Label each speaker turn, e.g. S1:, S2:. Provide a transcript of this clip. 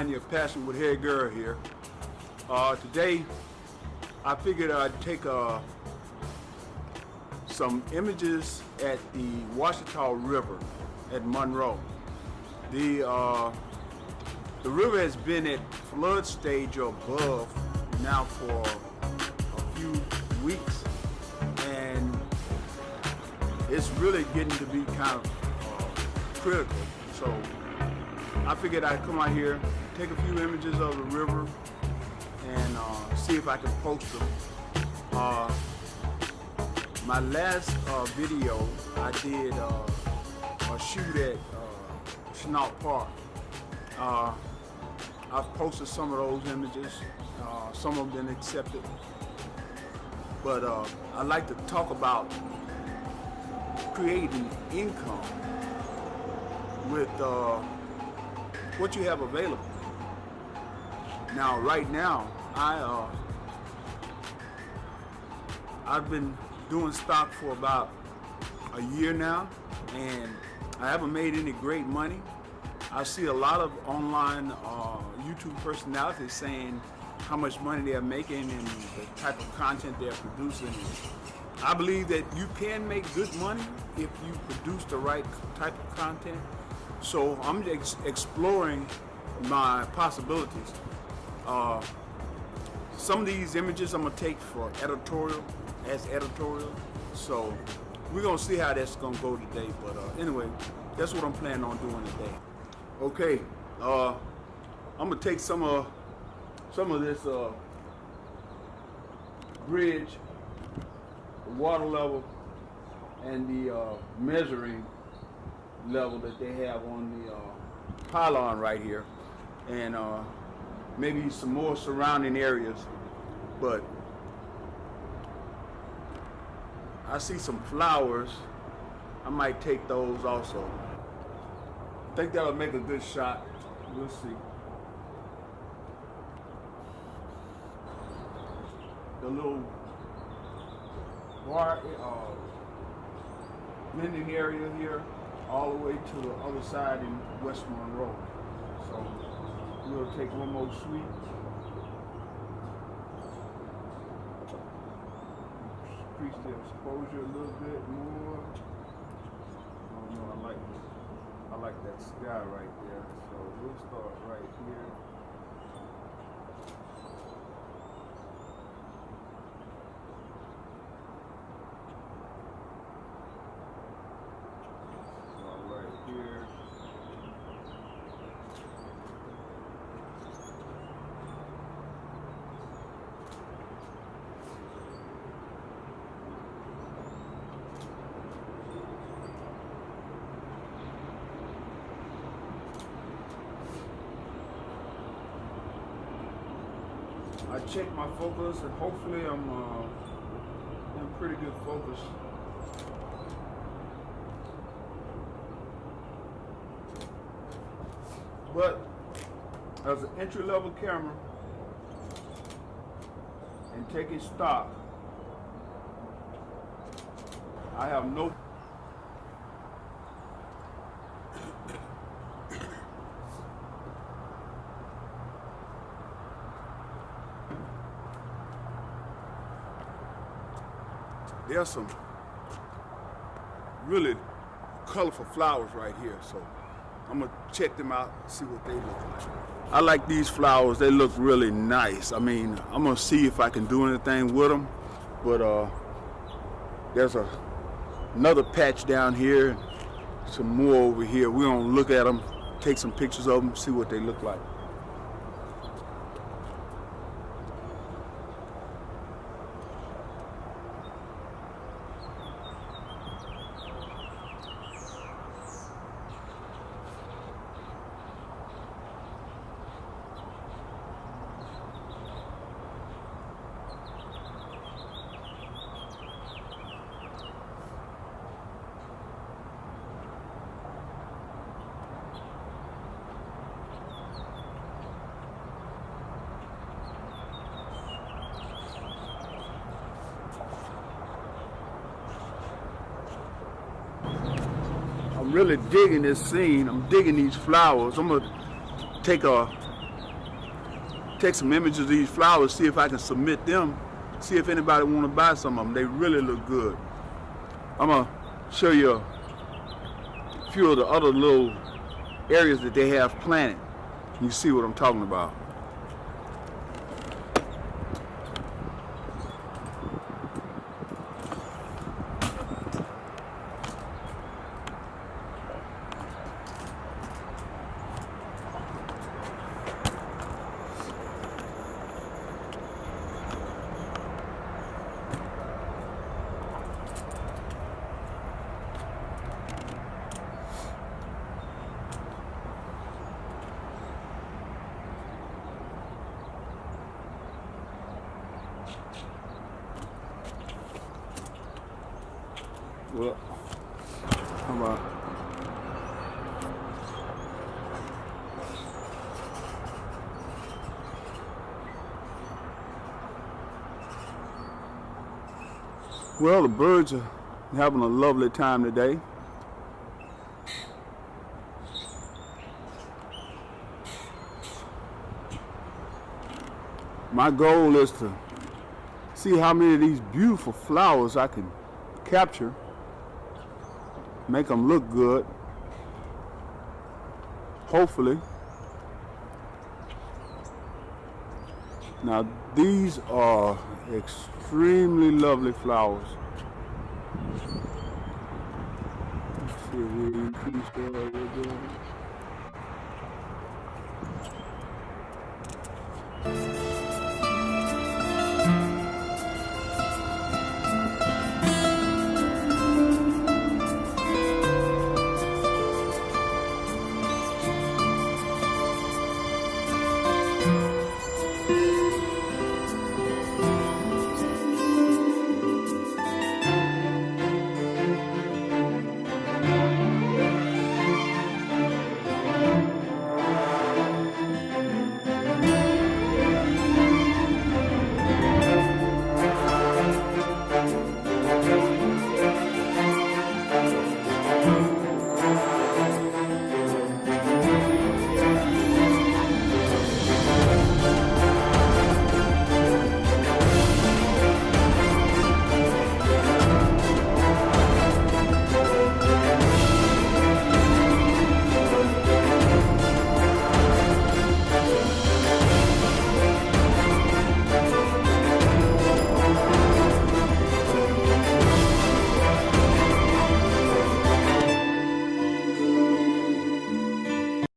S1: Finding Your Passion with Head Girl here. Today, I figured I'd take some images at the Washita River at Monroe. The river has been at flood stage or above now for a few weeks, and it's really getting to be kind of critical. So I figured I'd come out here, take a few images of the river, and see if I can post them. My last video, I did a shoot at Shutterstock Park. I've posted some of those images. Some of them accepted. But I'd like to talk about creating income with what you have available. Now, right now, I've been doing stock for about a year now, and I haven't made any great money. I see a lot of online YouTube personalities saying how much money they're making and the type of content they're producing. I believe that you can make good money if you produce the right type of content. So I'm exploring my possibilities. Some of these images I'm gonna take for editorial, so we're gonna see how that's gonna go today. But anyway, that's what I'm planning on doing today. Okay, I'm gonna take some of this bridge, the water level, and the measuring level that they have on the pylon right here, and maybe some more surrounding areas. But I see some flowers. I might take those also. I think that'll make a good shot. We'll see. The little bar, blending area here, all the way to the other side in West Monroe. So we'll take one more sweep. Increase the exposure a little bit more. Oh no, I like that sky right there. So we'll start right here. I check my focus, and hopefully I'm in pretty good focus. But as an entry-level camera and taking stock, I have no there's some really colorful flowers right here, so I'm gonna check them out, see what they look like. I like these flowers, they look really nice. I mean, I'm gonna see if I can do anything with them, but there's another patch down here, some more over here. We're gonna look at them, take some pictures of them, see what they look like. I'm really digging this scene. I'm digging these flowers. I'm gonna take a take some images of these flowers, see if I can submit them, see if anybody want to buy some of them. They really look good. I'm gonna show you a few of the other little areas that they have planted. You see what I'm talking about. Well, how about well, the birds are having a lovely time today. My goal is to see how many of these beautiful flowers I can capture, make them look good, hopefully. Now these are extremely lovely flowers. Let's see if we increase that a little bit.